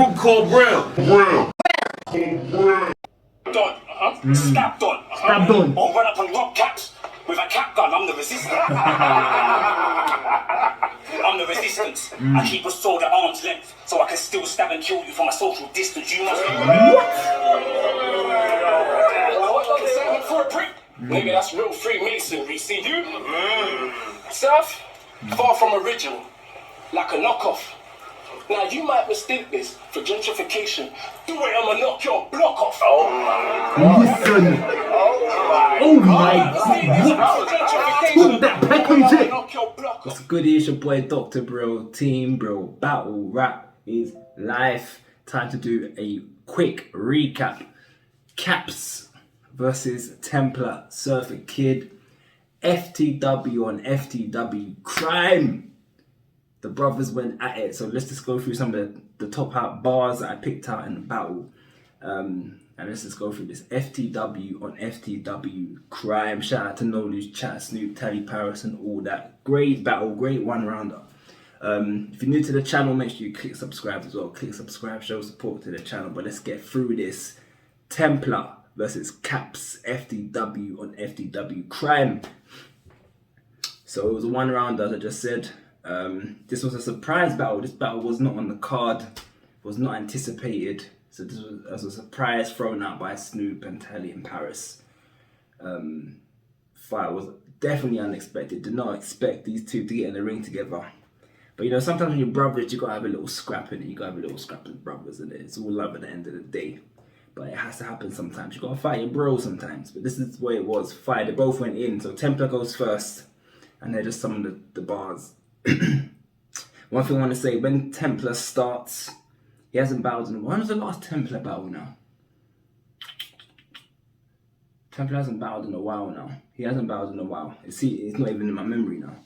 group called Bril. Don, Stab Don. Stab Don. Or run up and rob Kappz with a cap gun. I'm the resistance. I'm the resistance. I keep a sword at arm's length so I can still stab and kill you from a social distance. You must be for a prick. Nigga, that's real Freemasonry. See you? Surf, far from original, like a knockoff. Now you might mistake this for gentrification. Do it, I'ma knock your block off. Listen. Oh my God. Talk that package. What's good? It's your boy Dr. Bril, Team Bril. Battle Rap is life. Time to do a quick recap. Kappz versus Templar Surfer Kid. FTW on FTW crime. The brothers went at it, so let's just go through some of the top out bars that I picked out in the battle, and let's just go through this. FTW on FTW crime. Shout out to No Loose, Chat, Snoop, Tally Paris, and all that. Great battle, great one rounder. If you're new to the channel, make sure you click subscribe as well. Click subscribe, show support to the channel. But let's get through this. Templar versus Kappz, FTW on FTW crime. So it was a one rounder, as I just said. This was a surprise battle. This battle was not on the card, was not anticipated. So this was as a surprise thrown out by Snoop and Tally in Paris. Fight was definitely unexpected. Did not expect these two to get in the ring together. But you know, sometimes when you're brothers, you gotta have a little scrap in it. You gotta have a little scrap as brothers in it. It's all love at the end of the day. But it has to happen sometimes. You gotta fight your bro sometimes. But this is the way it was. Fight. They both went in. So Templar goes first, and they're just some of the bars. One thing I want to say, when Templar starts, he hasn't battled in. When was the last Templar battle now? Templar hasn't battled in a while now. He hasn't battled in a while. It's not even in my memory now.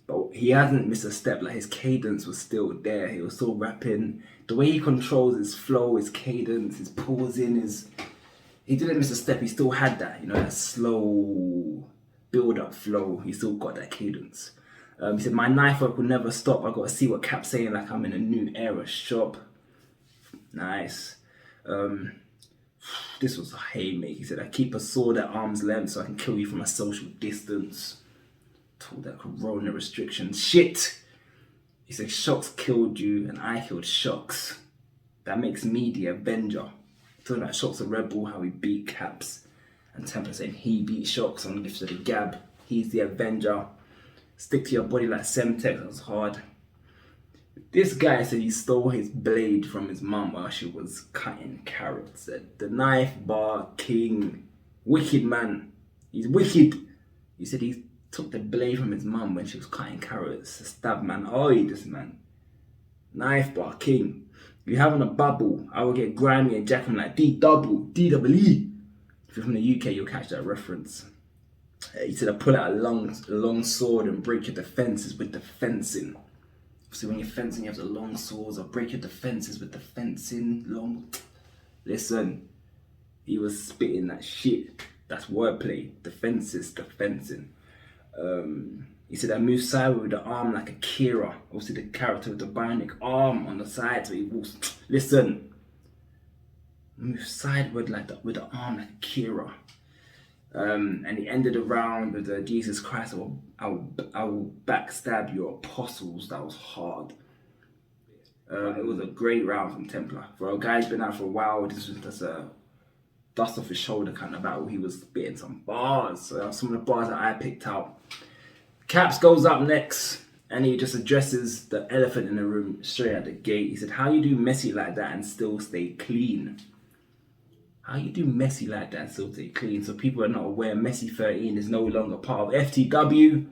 But he hasn't missed a step. Like, his cadence was still there. He was still rapping. The way he controls his flow, his cadence, his pausing, he didn't miss a step. He still had that, you know, that slow build-up flow. He still got that cadence. He said, my knife work will never stop. I got to see what Kappz saying, like I'm in a new era shop. Nice. This was a haymaker. He said, I keep a sword at arm's length so I can kill you from a social distance. Talk that corona restrictions. Shit. He said, Shocks killed you and I killed Shocks. That makes me the Avenger. Talking about Shocks a rebel, how he beat Kappz. And Templar saying he beat Shocks on the lift of the gab. He's the Avenger. Stick to your body like Semtex. That was hard. This guy said he stole his blade from his mum while she was cutting carrots. Said the knife bar king, wicked man. He's wicked. He said he took the blade from his mum when she was cutting carrots. A stab man. Oh, this man. Knife bar king. If you're having a bubble, I will get grimy and jack him like D-double-E. If you're from the UK, you'll catch that reference. He said, I pull out a long sword and break your defenses with the fencing. So when you're fencing, you have the long swords. I'll break your defenses with the fencing. Listen, he was spitting that shit. That's wordplay. Defenses, the fencing. He said, I move sideways with the arm like a Kira. Obviously, the character with the bionic arm on the side. So he walks. Listen, move sideways with the arm like a Kira. And he ended the round with the Jesus Christ, I will backstab your apostles. That was hard. It was a great round from Templar. For a guy who's been out for a while, this was just a dust off his shoulder kind of battle. He was spitting some bars. Some of the bars that I picked out. Kappz goes up next, and he just addresses the elephant in the room straight at the gate. He said, how you do messy like that and still stay clean? How you do messy like that and still stay clean? So people are not aware, Messy 13 is no longer part of FTW.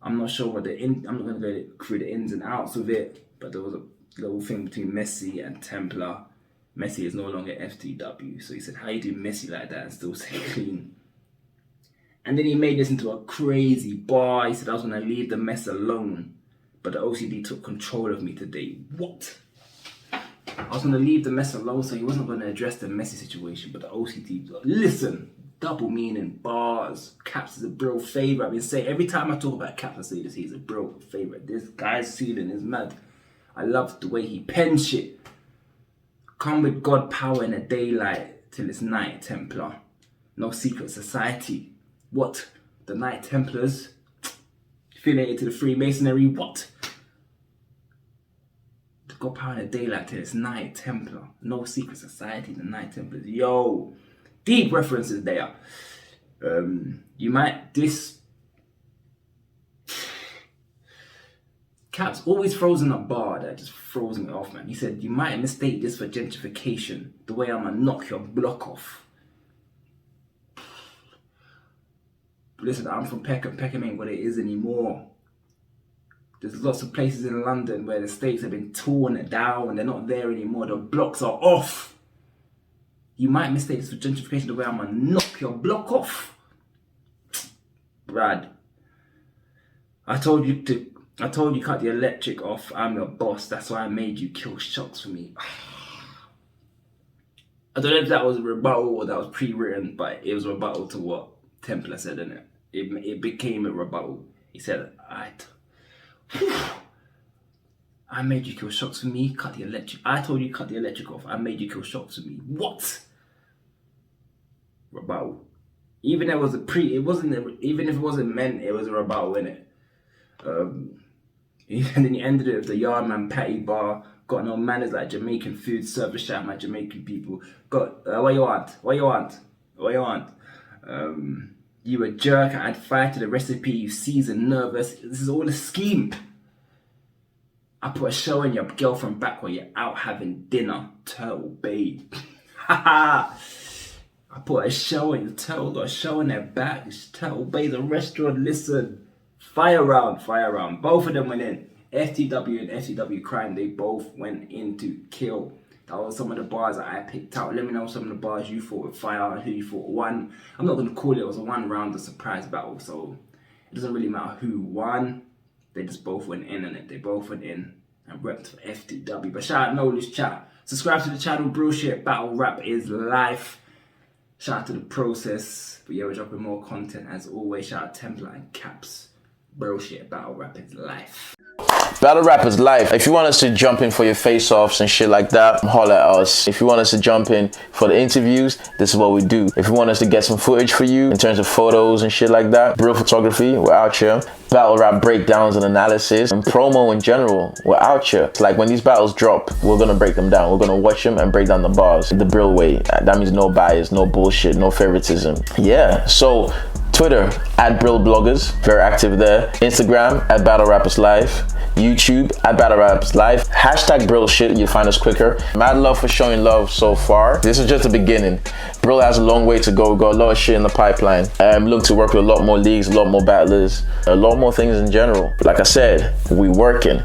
I'm not sure what I'm not going to go through the ins and outs of it, but there was a little thing between Messy and Templar. Messy is no longer FTW. So he said, how you do messy like that and still stay clean? And then he made this into a crazy bar. He said, I was going to leave the mess alone, but the OCD took control of me today. What? I was going to leave the mess alone, so he wasn't going to address the messy situation, but the OCD, listen, double meaning, bars. Kappz is a Bril favourite. I've been saying, every time I talk about Kappz, I say this, he's a Bril favourite. This guy's ceiling is mad. I love the way he pens shit. Come with God power in the daylight till it's night, Templar. No secret society. What? The Knight Templars? Affiliated to the Freemasonry? What? The God power in the daylight till it's night, Templar. No secret society, the Knight Templars. Yo! Deep references there. You might Kappz always throws in a bar that just throws me off, man. He said, you might mistake this for gentrification, the way I'ma knock your block off. Listen, I'm from Peckham. Peckham ain't what it is anymore. There's lots of places in London where the stakes have been torn down and they're not there anymore. The blocks are off. You might mistake this for gentrification, the way I'ma knock your block off. Brad, I told you cut the electric off. I'm your boss. That's why I made you kill shots for me. I don't know if that was a rebuttal or that was pre-written, but it was a rebuttal to what Templar said, innit? It became a rebuttal. He said, I made you kill shots for me. Cut the electric. I told you cut the electric off. I made you kill shots for me. What? Rebuttal. Even if it wasn't meant, it was a rebuttal, innit? And then he ended it with the Yardman Patty Bar. Got no manners like Jamaican food service. Shout out my Jamaican people. Got what you want? You a jerk. I'd fire to the recipe. You seasoned nervous. This is all a scheme. I put a show in your girlfriend back while you're out having dinner. Turtle Bay. I put a show in their back. Turtle Bay's a restaurant. Listen. Fire round. Both of them went in. FTW and FTW Crime, they both went in to kill. That was some of the bars that I picked out. Let me know some of the bars you thought would fire and who you thought won. I'm not going to call it was a one round of surprise battle, so it doesn't really matter who won. They just both went in on it. They both went in and repped for FTW. But shout out No Loose Chat. Subscribe to the channel, Bril shit. Battle Rap is life. Shout out to the process. But yeah, we're dropping more content as always. Shout out Templar and Kappz. Bril shit. Battle Rap is life. BattleRapisLife. If you want us to jump in for your face-offs and shit like that, holler at us. If you want us to jump in for the interviews, this is what we do. If you want us to get some footage for you in terms of photos and shit like that, Bril Photography, we're out here. Battle rap breakdowns and analysis and promo in general, we're out here. It's like when these battles drop, we're gonna break them down. We're gonna watch them and break down the bars the Bril way. That means no bias, no bullshit, no favoritism. Yeah, so Twitter at Bril Bloggers, very active there. Instagram at BattleRapisLife. YouTube at BattleRapisLife. Hashtag Bril shit, you'll find us quicker. Mad love for showing love so far. This is just the beginning. Bril has a long way to go. We've got a lot of shit in the pipeline. Look to work with a lot more leagues, a lot more battlers, a lot more things in general. Like I said, we working.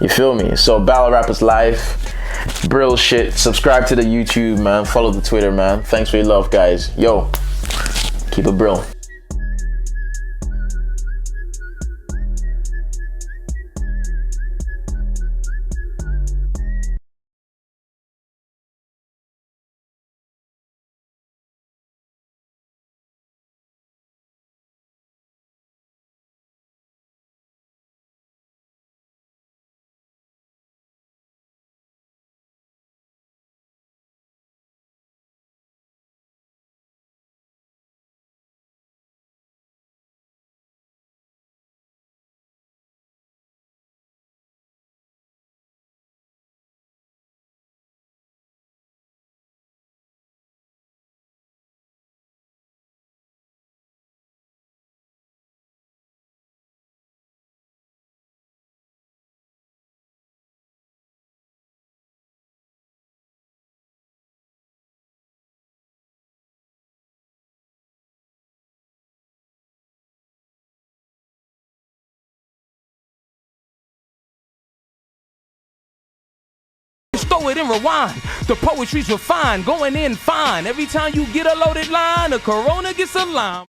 You feel me? So BattleRapisLife, Bril shit. Subscribe to the YouTube, man. Follow the Twitter, man. Thanks for your love, guys. Yo, keep it Bril. Throw it and rewind. The poetry's refined, going in fine. Every time you get a loaded line, a Corona gets a lime.